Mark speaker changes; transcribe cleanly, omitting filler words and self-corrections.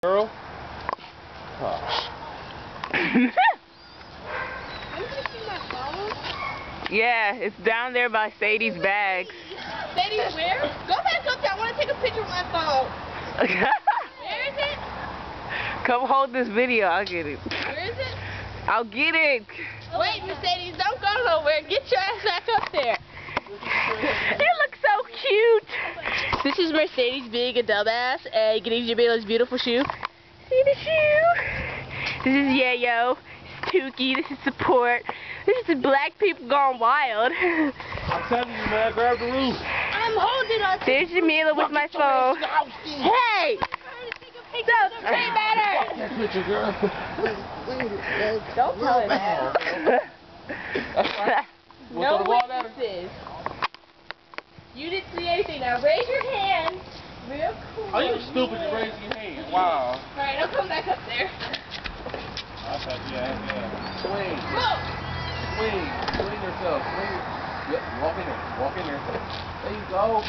Speaker 1: Girl.
Speaker 2: Yeah, it's down there by Sadie's bags.
Speaker 3: Sadie's where? Go back up there. I want to take a picture with my phone. Where is it?
Speaker 2: Come hold this video. I'll get it.
Speaker 3: Where is it?
Speaker 2: I'll get it.
Speaker 3: Wait, Mercedes, don't go nowhere. Get your ass back up there.
Speaker 2: It looks so cute.
Speaker 3: This is Mercedes being a dumbass and getting Jamila's beautiful shoe.
Speaker 2: See the shoe? This is Yayo. Tukey. This is Support. This is the black people gone wild.
Speaker 1: I'm telling you, man, grab the roof.
Speaker 3: I'm holding on to
Speaker 2: There's Jamila with my phone.
Speaker 3: Hey! Stop! Say better!
Speaker 1: That picture, girl.
Speaker 3: Don't tell him that. No witnesses. You didn't see anything. Now raise your hand. Real cool.
Speaker 1: Are you stupid to raise your hand? Wow.
Speaker 3: Alright, I'll come back up there.
Speaker 1: Yeah. Swing.
Speaker 3: Whoa!
Speaker 1: Swing yourself. Swing. Yep, walk in there. There you go.